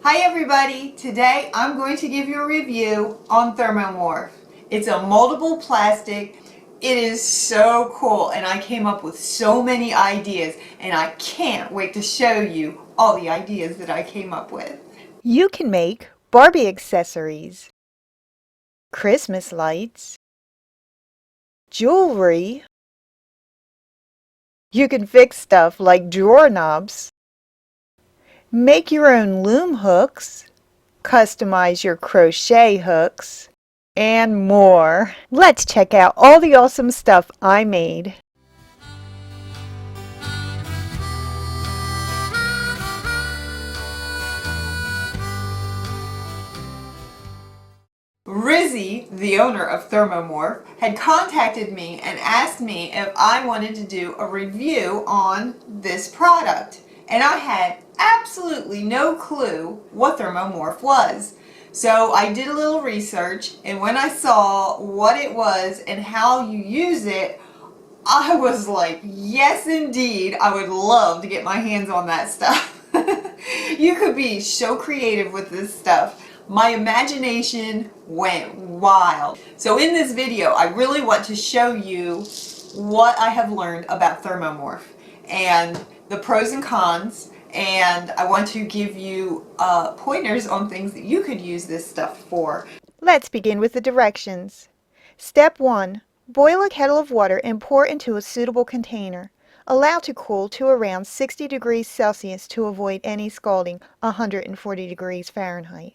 Hi everybody! Today I'm going to give you a review on ThermoMorph. It's a moldable plastic. It is so cool and I came up with so many ideas and I can't wait to show you all the ideas that I came up with. You can make Barbie accessories, Christmas lights, jewelry. You can fix stuff like drawer knobs, make your own loom hooks, customize your crochet hooks, and more. Let's check out all the awesome stuff I made. Rizzy, the owner of ThermoMorph, had contacted me and asked me if I wanted to do a review on this product. And I had absolutely no clue what ThermoMorph was. So I did a little research, and when I saw what it was and how you use it, I was like, yes indeed, I would love to get my hands on that stuff. You could be so creative with this stuff. My imagination went wild. So in this video, I really want to show you what I have learned about ThermoMorph and the pros and cons, and I want to give you pointers on things that you could use this stuff for. Let's begin with the directions. Step 1. Boil a kettle of water and pour into a suitable container. Allow to cool to around 60 degrees Celsius to avoid any scalding, 140 degrees Fahrenheit.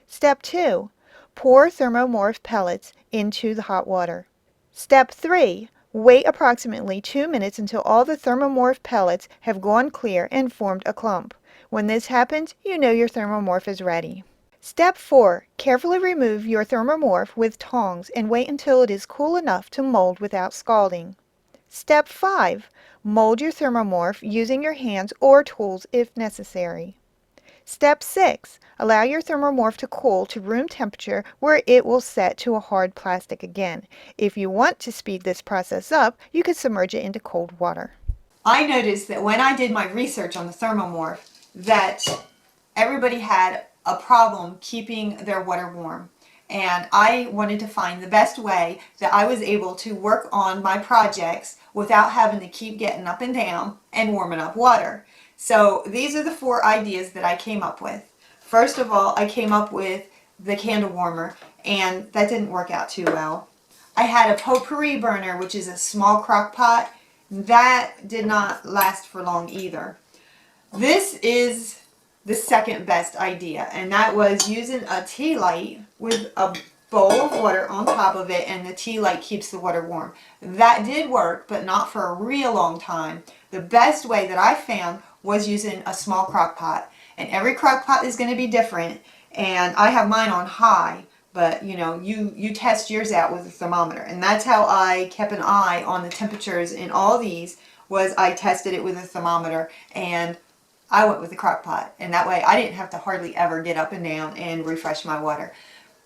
Step 2. Pour ThermoMorph pellets into the hot water. Step 3. Wait approximately 2 minutes until all the ThermoMorph pellets have gone clear and formed a clump. When this happens, you know your ThermoMorph is ready. Step 4. Carefully remove your ThermoMorph with tongs and wait until it is cool enough to mold without scalding. Step 5. Mold your ThermoMorph using your hands or tools if necessary. Step 6. Allow your ThermoMorph to cool to room temperature where it will set to a hard plastic again. If you want to speed this process up, you could submerge it into cold water. I noticed that when I did my research on the ThermoMorph that everybody had a problem keeping their water warm. And I wanted to find the best way that I was able to work on my projects without having to keep getting up and down and warming up water. So these are the 4 ideas that I came up with. First of all, I came up with the candle warmer, and that didn't work out too well. I had a potpourri burner, which is a small crock pot. That did not last for long either. This is the second best idea, and that was using a tea light with a bowl of water on top of it, and the tea light keeps the water warm. That did work, but not for a real long time. The best way that I found was using a small crock pot, and every crock pot is going to be different, and I have mine on high, but you know, you test yours out with a thermometer, and that's how I kept an eye on the temperatures in all these. Was I tested it with a thermometer, and I went with the crock pot, and that way I didn't have to hardly ever get up and down and refresh my water.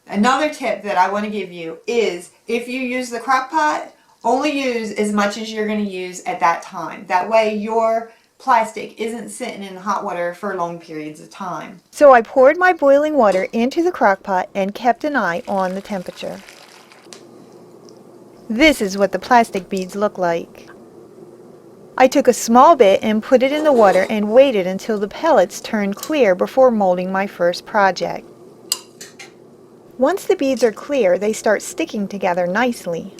Another tip that I want to give you is if you use the crock pot, only use as much as you're going to use at that time. That way your plastic isn't sitting in hot water for long periods of time. So I poured my boiling water into the crock pot and kept an eye on the temperature. This is what the plastic beads look like. I took a small bit and put it in the water and waited until the pellets turned clear before molding my first project. Once the beads are clear, they start sticking together nicely.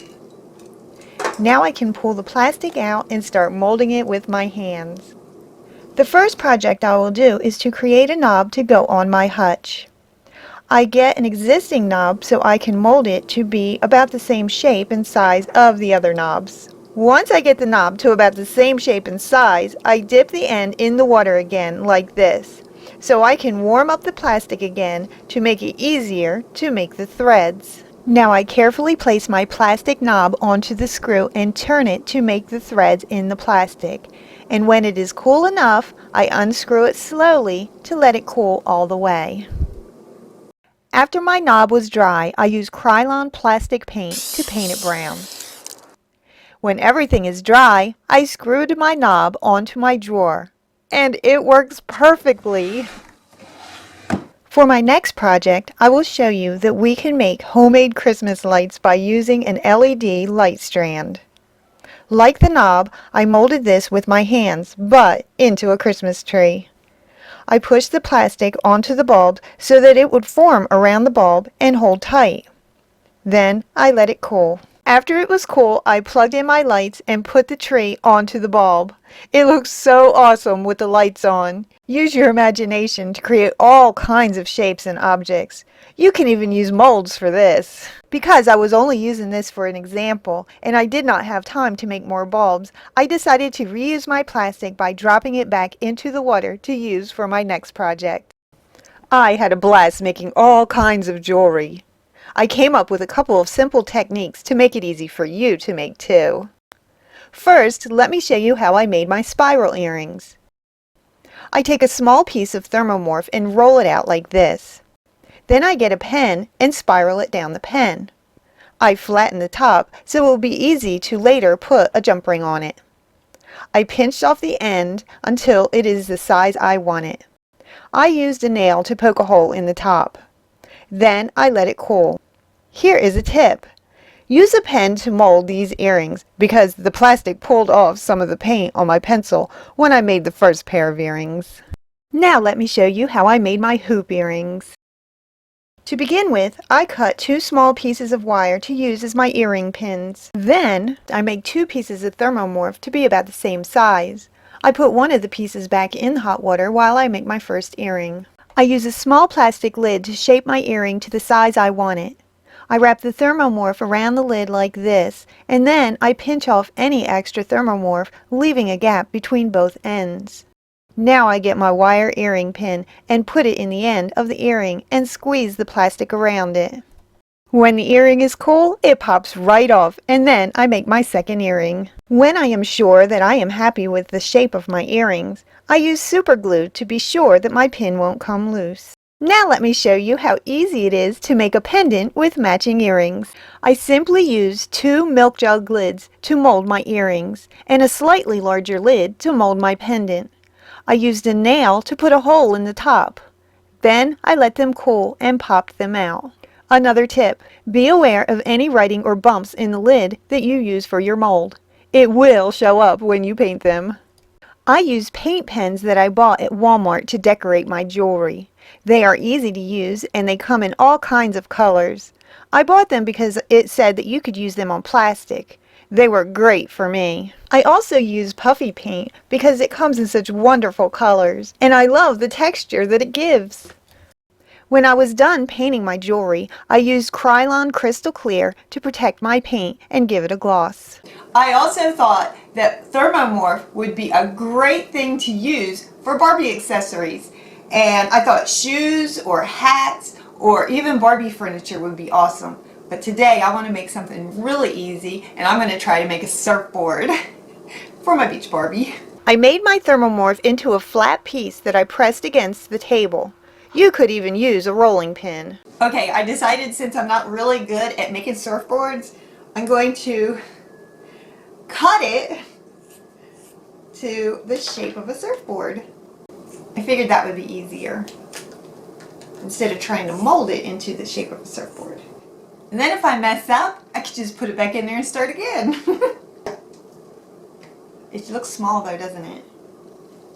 Now I can pull the plastic out and start molding it with my hands. The first project I will do is to create a knob to go on my hutch. I get an existing knob so I can mold it to be about the same shape and size of the other knobs. Once I get the knob to about the same shape and size, I dip the end in the water again like this, so I can warm up the plastic again to make it easier to make the threads. Now I carefully place my plastic knob onto the screw and turn it to make the threads in the plastic. And when it is cool enough, I unscrew it slowly to let it cool all the way. After my knob was dry, I used Krylon plastic paint to paint it brown. When everything is dry, I screwed my knob onto my drawer, and it works perfectly. For my next project, I will show you that we can make homemade Christmas lights by using an LED light strand. Like the knob, I molded this with my hands, but into a Christmas tree. I pushed the plastic onto the bulb so that it would form around the bulb and hold tight. Then I let it cool. After it was cool, I plugged in my lights and put the tree onto the bulb. It looks so awesome with the lights on. Use your imagination to create all kinds of shapes and objects. You can even use molds for this. Because I was only using this for an example and I did not have time to make more bulbs, I decided to reuse my plastic by dropping it back into the water to use for my next project. I had a blast making all kinds of jewelry. I came up with a couple of simple techniques to make it easy for you to make too. First, let me show you how I made my spiral earrings. I take a small piece of ThermoMorph and roll it out like this. Then I get a pen and spiral it down the pen. I flatten the top so it will be easy to later put a jump ring on it. I pinched off the end until it is the size I want it. I used a nail to poke a hole in the top. Then I let it cool. Here is a tip. Use a pen to mold these earrings because the plastic pulled off some of the paint on my pencil when I made the first pair of earrings. Now let me show you how I made my hoop earrings. To begin with, I cut 2 small pieces of wire to use as my earring pins. Then, I make 2 pieces of ThermoMorph to be about the same size. I put one of the pieces back in hot water while I make my first earring. I use a small plastic lid to shape my earring to the size I want it. I wrap the ThermoMorph around the lid like this, and then I pinch off any extra ThermoMorph, leaving a gap between both ends. Now I get my wire earring pin and put it in the end of the earring and squeeze the plastic around it. When the earring is cool, it pops right off, and then I make my second earring. When I am sure that I am happy with the shape of my earrings, I use super glue to be sure that my pin won't come loose. Now let me show you how easy it is to make a pendant with matching earrings. I simply use 2 milk jug lids to mold my earrings and a slightly larger lid to mold my pendant. I used a nail to put a hole in the top. Then I let them cool and popped them out. Another tip, be aware of any writing or bumps in the lid that you use for your mold. It will show up when you paint them. I use paint pens that I bought at Walmart to decorate my jewelry. They are easy to use and they come in all kinds of colors. I bought them because it said that you could use them on plastic. They were great for me. I also use puffy paint because it comes in such wonderful colors and I love the texture that it gives. When I was done painting my jewelry, I used Krylon Crystal Clear to protect my paint and give it a gloss. I also thought that ThermoMorph would be a great thing to use for Barbie accessories. And I thought shoes or hats or even Barbie furniture would be awesome. But today I want to make something really easy and I'm going to try to make a surfboard for my beach Barbie. I made my ThermoMorph into a flat piece that I pressed against the table. You could even use a rolling pin. Okay, I decided since I'm not really good at making surfboards, I'm going to cut it to the shape of a surfboard. I figured that would be easier instead of trying to mold it into the shape of a surfboard. And then if I mess up, I could just put it back in there and start again. It looks small though, doesn't it?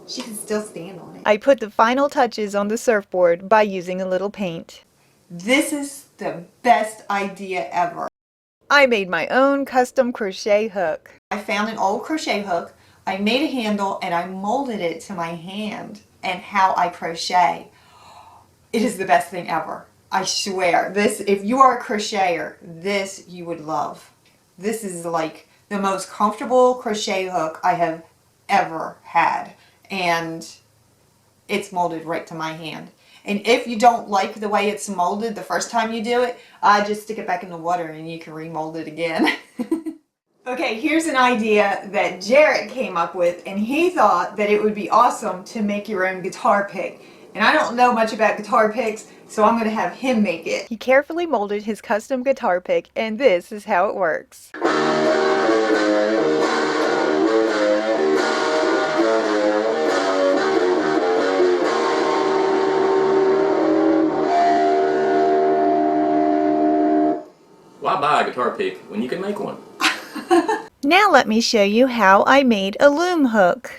She can still stand on it. I put the final touches on the surfboard by using a little paint. This is the best idea ever. I made my own custom crochet hook. I found an old crochet hook, I made a handle, and I molded it to my hand and how I crochet. It is the best thing ever. I swear. This, if you are a crocheter, this you would love. This is like the most comfortable crochet hook I have ever had. And it's molded right to my hand. And if you don't like the way it's molded the first time you do it, just stick it back in the water and you can remold it again. Okay, here's an idea that Jarrett came up with, and he thought that it would be awesome to make your own guitar pick. And I don't know much about guitar picks, so I'm going to have him make it. He carefully molded his custom guitar pick, and this is how it works. Why buy a guitar pick when you can make one? Now let me show you how I made a loom hook.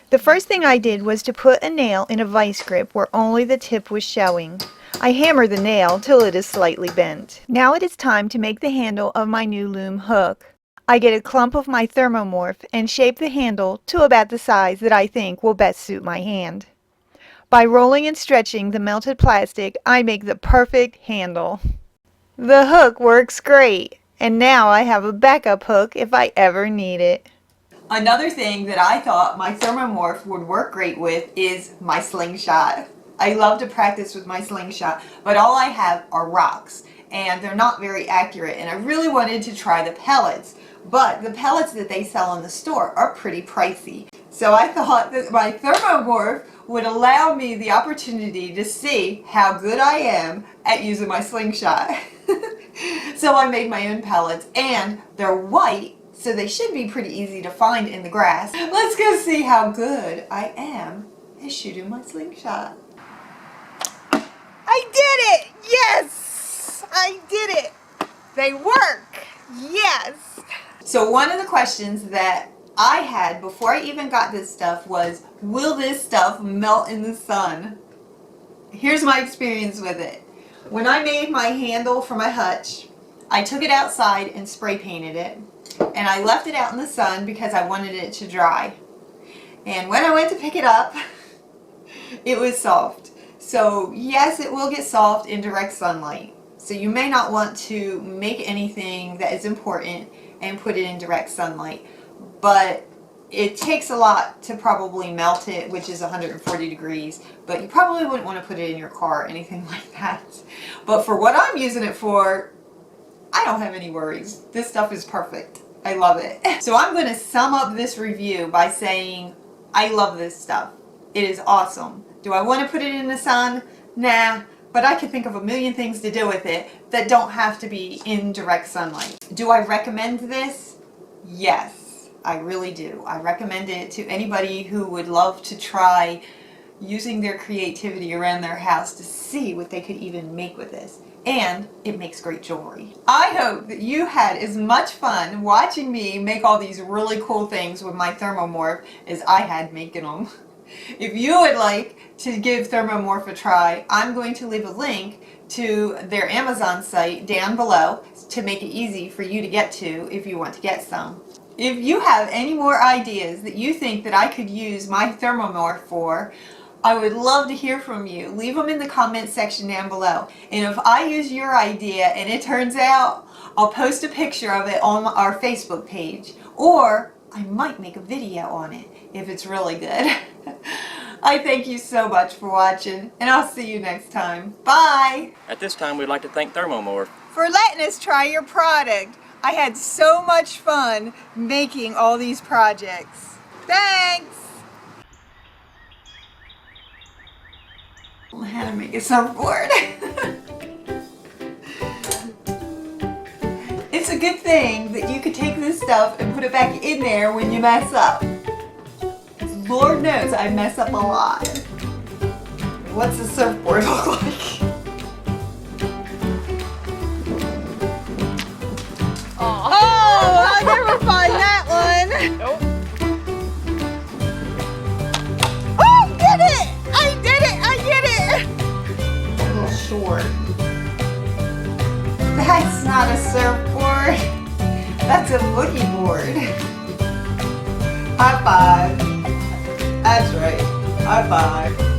The first thing I did was to put a nail in a vice grip where only the tip was showing. I hammer the nail till it is slightly bent. Now it is time to make the handle of my new loom hook. I get a clump of my ThermoMorph and shape the handle to about the size that I think will best suit my hand. By rolling and stretching the melted plastic, I make the perfect handle. The hook works great, and now I have a backup hook if I ever need it. Another thing that I thought my ThermoMorph would work great with is my Slingshot. I love to practice with my Slingshot, but all I have are rocks, and they're not very accurate, and I really wanted to try the pellets, but the pellets that they sell in the store are pretty pricey. So I thought that my ThermoMorph would allow me the opportunity to see how good I am at using my Slingshot. So I made my own pellets, and they're white, so they should be pretty easy to find in the grass. Let's go see how good I am at shooting my Slingshot. I did it! Yes! I did it! They work! Yes! So one of the questions that I had before I even got this stuff was, will this stuff melt in the sun? Here's my experience with it. When I made my handle for my hutch, I took it outside and spray painted it, and I left it out in the sun because I wanted it to dry. And when I went to pick it up, it was soft. So yes, it will get soft in direct sunlight. So you may not want to make anything that is important and put it in direct sunlight, but it takes a lot to probably melt it, which is 140 degrees, but you probably wouldn't want to put it in your car or anything like that. But for what I'm using it for, I don't have any worries. This stuff is perfect. I love it. So I'm going to sum up this review by saying I love this stuff. It is awesome. Do I want to put it in the sun? Nah, but I can think of a million things to do with it that don't have to be in direct sunlight. Do I recommend this? Yes. I really do. I recommend it to anybody who would love to try using their creativity around their house to see what they could even make with this. And it makes great jewelry. I hope that you had as much fun watching me make all these really cool things with my ThermoMorph as I had making them. If you would like to give ThermoMorph a try, I'm going to leave a link to their Amazon site down below to make it easy for you to get to if you want to get some. If you have any more ideas that you think that I could use my ThermoMorph for, I would love to hear from you. Leave them in the comment section down below. And if I use your idea and it turns out, I'll post a picture of it on our Facebook page. Or I might make a video on it if it's really good. I thank you so much for watching, and I'll see you next time. Bye! At this time, we'd like to thank ThermoMorph For letting us try your product. I had so much fun making all these projects. Thanks! How to make a surfboard. It's a good thing that you could take this stuff and put it back in there when you mess up. Lord knows I mess up a lot. What's a surfboard look like? Oh, I'll never find that one. Nope. Oh, did it! I did it! I did it! A little short. That's not a surfboard. That's a boogie board. High five. That's right. High five.